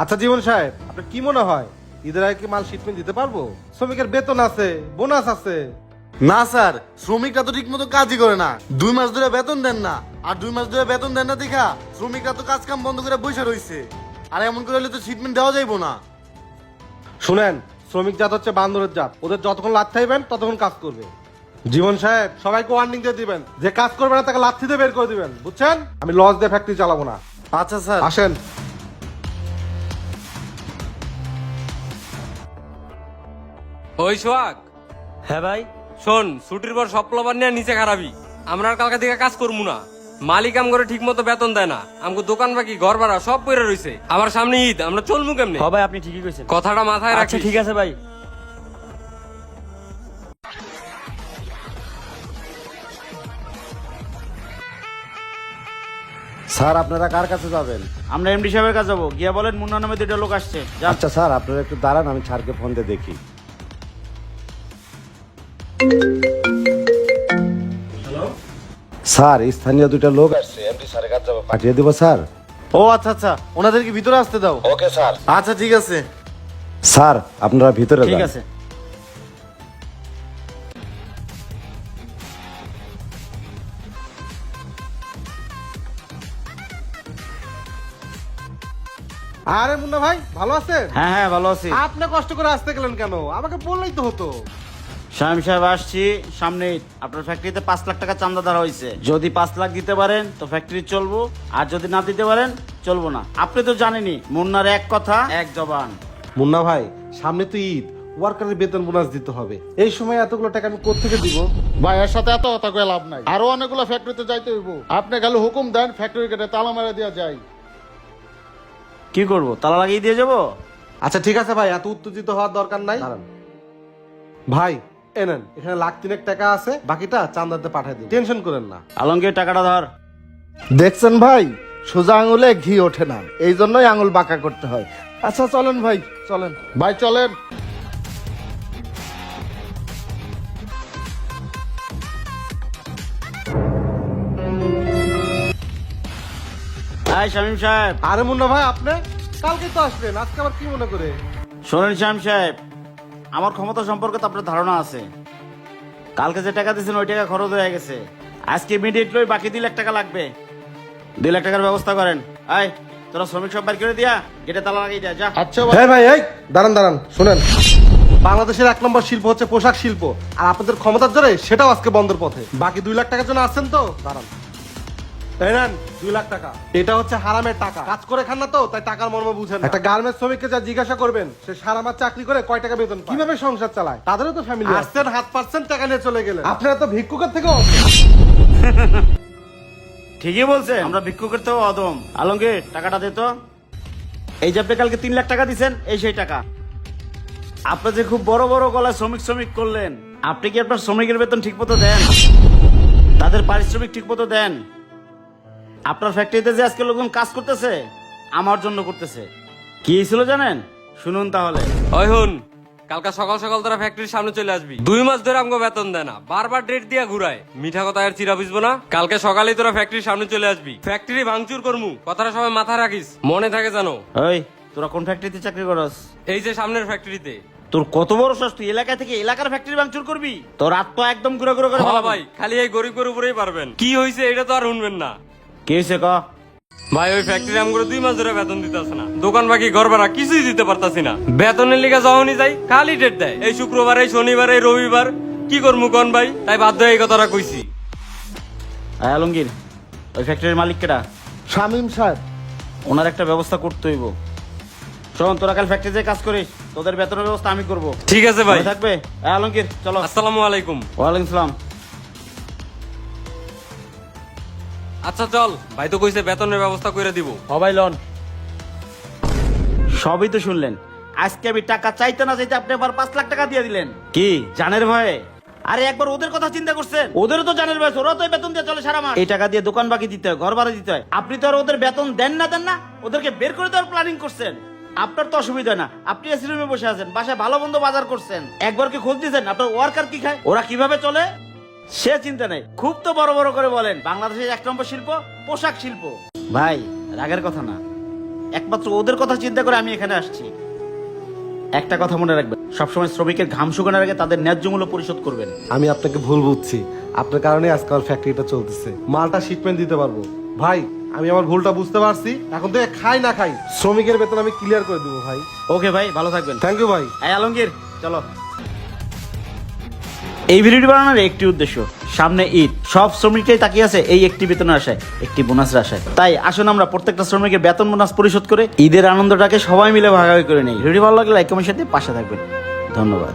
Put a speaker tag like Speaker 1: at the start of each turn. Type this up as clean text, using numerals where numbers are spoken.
Speaker 1: আচ্ছা জীবন সাহেব, আপনার কি মনে হয় ঈদের আগে কি মাল শিপমেন্ট দিতে পারবো? শ্রমিকের বেতন আছে, বোনাস আছে।
Speaker 2: না স্যার, শ্রমিকরা তো ঠিক মতো কাজই করে না। 2 মাস ধরে বেতন দেন না, আর 2 মাস ধরে বেতন দেন না দেখা শ্রমিকরা তো কাজ কাম বন্ধ করে বসে রয়েছে। আর এমন করে হলে তো শিপমেন্ট দেওয়া যাইবো না।
Speaker 1: শুনেন, শ্রমিক জাত হচ্ছে বান্দরের জাত, ওদের যতক্ষণ লাথ খাইবেন ততক্ষণ কাজ করবে। জীবন সাহেব, সবাইকে ওয়ার্নিং দিয়ে দিবেন, যে কাজ করবে না তাকে লাথি দিয়ে বের করে দিবেন, বুঝছেন? আমি লস দিয়ে ফ্যাক্টরি চালাবো না।
Speaker 2: আচ্ছা স্যার।
Speaker 1: আসেন।
Speaker 3: ওই সোহাগ,
Speaker 4: হ্যাঁ ভাই।
Speaker 3: শোন, ছুটির পর সব প্লাবার নিয়ে নিচে খারাপি। আমরা আর কালকে থেকে কাজ করবো না। মালিক আম করে ঠিক মতো বেতন দেয় না, আমগো দোকান বাকি ঘর ভাড়া সব পড়ে রইছে। আবার সামনে ঈদ, আমরা চলবো কেমনে?
Speaker 4: হ্যাঁ ভাই, আপনি ঠিকই কইছেন।
Speaker 3: কথাটা মাথায়
Speaker 4: আচ্ছা
Speaker 3: রাখি।
Speaker 4: ঠিক আছে ভাই।
Speaker 5: স্যার, আপনারা কার কাছে যাবেন?
Speaker 4: আমরা এমডি সাহেবের কাছে যাবো, গিয়া বলেন মুন্না নামে 2টা লোক আসছে। যা।
Speaker 5: আচ্ছা স্যার, আপনারা একটু দাঁড়ান, আমি স্যারকে ফোন দিয়ে দেখি। স্যার, স্থানীয় 2টা লোক আসছে, এমডি স্যারের কাছে যাবো, পাঠিয়ে দিব স্যার?
Speaker 2: ও আচ্ছা আচ্ছা, ওনাদেরকে ভিতরে আসতে দাও।
Speaker 5: Okay sir.
Speaker 2: আচ্ছা ঠিক আছে।
Speaker 5: স্যার, আপনারা ভিতরে
Speaker 4: ঠিক
Speaker 5: যান।
Speaker 4: আছে।
Speaker 1: আরে মুন্না ভাই, ভালো আছেন?
Speaker 4: হ্যাঁ হ্যাঁ, ভালো আছি।
Speaker 1: আপনি কষ্ট করে আসতে গেলেন কেন? আমাকে বললেই তো হতো।
Speaker 4: শামিম সাহেব, আসছি সামনে ঈদ। আপনার ফ্যাক্টরিতে 5 লাখ টাকা চান্দা ধরা হয়েছে। যদি 5 লাখ দিতে পারেন তো ফ্যাক্টরি চলবো, আর যদি না দিতে পারেন চলবো না। আপনি তো জানেনই, মুন্নার এক কথা এক জবান।
Speaker 1: মুন্না ভাই, সামনে তো ঈদ, ওয়ার্কারের বেতন বোনাস দিতে হবে। এই সময় এতগুলো টাকা আমি কোত্থেকে দিব?
Speaker 6: ভাই, এর সাথে এত কথা কয়ে লাভ নাই। আরো অনেকগুলো ফ্যাক্টরিতে যাইতে হইব। আপনি গেলে হুকুম দেন, ফ্যাক্টরি কেটে তালা মারা দেওয়া যায়।
Speaker 4: কি করব, তালা লাগিয়ে দিয়ে যাবো?
Speaker 1: আচ্ছা ঠিক আছে ভাই, এত উত্তেজিত হওয়ার দরকার নাই। দাঁড়ান ভাই, এনেন, এখানে 1,03,000 টাকা আছে, বাকিটা চান্দাতে পাঠিয়ে দিন, টেনশন করেন না।
Speaker 4: আলমগীর, টাকাটা ধর।
Speaker 6: দেখছেন ভাই, সোজা আঙুলে ঘি ওঠে না, এই জন্যই আঙুল বাঁকা করতে হয়। আচ্ছা চলেন ভাই, চলেন ভাই, চলেন।
Speaker 4: হাই শামিম সাহেব।
Speaker 1: আরে মুন্না ভাই, আপনি কালকে তো আসলেন, আজকে আবার কি মনে করে?
Speaker 4: শোনেন শামিম সাহেব, আমার ক্ষমতা সম্পর্কে তো আপনার ধারণা আছে। কালকে যে টাকা দিয়েছেন ওই টাকা খরচ হয়ে গেছে। আজকে ইমিডিয়েটলি বাকি 2 লাখ টাকা লাগবে। 2 লাখ টাকার ব্যবস্থা করেন। আয়, তোরা শ্রমিক সব বের করে দিয়া গেটে তালা লাগিয়ে দেয়া, যা।
Speaker 6: আচ্ছা ভাই।
Speaker 1: হ্যাঁ ভাই, এই দাঁড়ান দাঁড়ান, শুনেন, বাংলাদেশের 1 নম্বর শিল্প হচ্ছে পোশাক শিল্প, আর আপনাদের ক্ষমতার জোরে সেটাও আজকে বন্ধের পথে। বাকি 2 লাখ টাকার জন্য আসছেন তো? দাঁড়ান, এই নেন 2 লাখ টাকা। এটা হচ্ছে হারামের টাকা, কাজ করে খান না তো, তাই টাকার মর্ম বুঝেন না। একটা গার্মেন্টস শ্রমিককে যা জিজ্ঞাসা করবেন, সে সারা মাস চাকরি করে কয় টাকা বেতন পায়, কিভাবে সংসার চালায়, তাদেরও তো ফ্যামিলি। আসছেন, 7% টাকা নিয়ে চলে গেলেন। আপনারা তো ভিক্ষুকের থেকেও
Speaker 4: ঠিকই বলছে, আমরা ভিক্ষু করতেও অদম। আলমগীর, টাকাটা দে তো। এই যে আপনি কালকে 3 লাখ টাকা দিচ্ছেন, এই সেই টাকা। আপনি যে খুব বড় বড় গলায় শ্রমিক শ্রমিক করলেন, আপনি কি আপনার শ্রমিকের বেতন ঠিক মতো দেন? তাদের পারিশ্রমিক ঠিক মতো দেন? আপনার ফ্যাক্টরিতে যে আজকে লোকজন কাজ করতেছে, আমার জন্য করতেছে। কি ছিল জানেন? শুনুন তাহলে।
Speaker 3: ওই হুন, কালকে সকাল সকাল তোরা ফ্যাক্টরির সামনে চলে আসবি। 2 মাস ধরে আমগো বেতন দেয় না, বারবার ডেট দিয়া ঘুরায়। মিঠা কথা আর চিরা বুঝবো না। কালকে সকালেই তোরা ফ্যাক্টরির সামনে চলে আসবি, ফ্যাক্টরি ভাঙচুর করমু। কথাটা সবাই মাথায় রাখিস, মনে থাকে জানো।
Speaker 4: ওই, তোরা কোন ফ্যাক্টরিতে চাকরি করস?
Speaker 3: এই যে সামনের ফ্যাক্টরিতে।
Speaker 4: তোর কত বড় সাহস, তুই এলাকা থেকে এলাকার ফ্যাক্টরি ভাঙচুর করবি? তোর হাত তো একদম গুঁড়ো গুঁড়ো করে
Speaker 3: হ্যাঁ
Speaker 4: ফেলাবো।
Speaker 3: ভাই, খালি এই গরিবের উপরেই পারবেন। কি হয়েছে এটা তো আর শুনবেন না।
Speaker 4: কি হয়েছে ক?
Speaker 3: ভাই, ওই ফ্যাক্টরি আমগুলো 2 মাস ধরে বেতন দিতেছে না, দোকান বাকি ঘর ভাড়া কিছুই দিতে পারতাছি না। বেতনের লিগে যখনই যাই খালি ডেট দেয়, এই শুক্রবার, এই শনিবার, এই রবিবার। কি করবো কন ভাই? তাই বাধ্য হয়ে এই কথাটা কইছি।
Speaker 4: আয় আলমগীর, ওই ফ্যাক্টরির মালিক কেডা?
Speaker 6: শামিম সাহেব।
Speaker 4: ওনার একটা ব্যবস্থা করতে হইব। শোন, তোরা কাল ফ্যাক্টরিতে কাজ করিস, তোদের বেতনের ব্যবস্থা আমি করব।
Speaker 3: ঠিক আছে ভাই।
Speaker 4: মনে থাকবে? আয় আলমগীর, চলো।
Speaker 3: আসসালামু আলাইকুম।
Speaker 4: ওয়ালাইকুম সালাম।
Speaker 3: আচ্ছা চল, ভাই তো কইছে বেতনের ব্যবস্থা করে দিব।
Speaker 4: সবাই লন। সবই তো শুনলেন। আজকে আমি টাকা চাইতে না চাইতে আপনি আবার 5 লাখ টাকা দিয়ে দিলেন। কি জানের ভয়ে? আরে একবার ওদের কথা চিন্তা করছেন? ওদেরও তো জানের ভয়, ওরা তো বেতন দিয়ে চলে সারা মাস। এই টাকা দিয়ে দোকান বাকি দিতে হয়, ঘর ভাড়া দিতে হয়। আপনি তো আর ওদের বেতন দেন না, ওদেরকে বের করে দেওয়ার প্ল্যানিং করছেন। আপনার তো অসুবিধা না, আপনি এসি রুমে বসে আছেন, বাসায় ভালো মন্দ বাজার করছেন। একবার কি খোঁজ দিয়েছেন আপনার ওয়ার্কার কি খায়, ওরা কিভাবে চলে? সে চিন্তা নেই। খুব তো বড় বড় করে বলেন বাংলাদেশের 1 নম্বর শিল্প পোশাক শিল্প। ভাই, রাগের কথা না, একমাত্র ওদের কথা চিন্তা করে আমি এখানে আসছি। একটা কথা মনে রাখবেন, সবসময় শ্রমিকের ঘাম শুকানোর আগে তাদের ন্যায্য মূল্য পরিশোধ করবেন।
Speaker 1: আমি আপনাকে ভুল বুঝছি, আপনার কারণে আজকে আমার ফ্যাক্টরিটা চলতেছে, মালটা শিপমেন্ট দিতে পারবো। ভাই আমি আমার ভুলটা বুঝতে পারছি, এখন থেকে খাই না খাই শ্রমিকের বেতন আমি ক্লিয়ার করে দেবো ভাই।
Speaker 4: ওকে ভাই, ভালো থাকবেন।
Speaker 1: থ্যাংক ইউ ভাই।
Speaker 4: এই আলমগীর, চলো। এই ভিডিওটি বানানোর একটি উদ্দেশ্য, সামনে ঈদ, সব শ্রমিকরাই তাকিয়ে আছে এই একটি বেতনের আশায়, একটি বোনাসের আশায়। তাই আসুন আমরা প্রত্যেকটা শ্রমিকের বেতন বোনাস পরিশোধ করে ঈদের আনন্দটাকে সবাই মিলে ভাগাভাগি করে নেই। ভিডিও ভালো লাগলে লাইক কমেন্ট সাথে পাশে থাকবেন। ধন্যবাদ।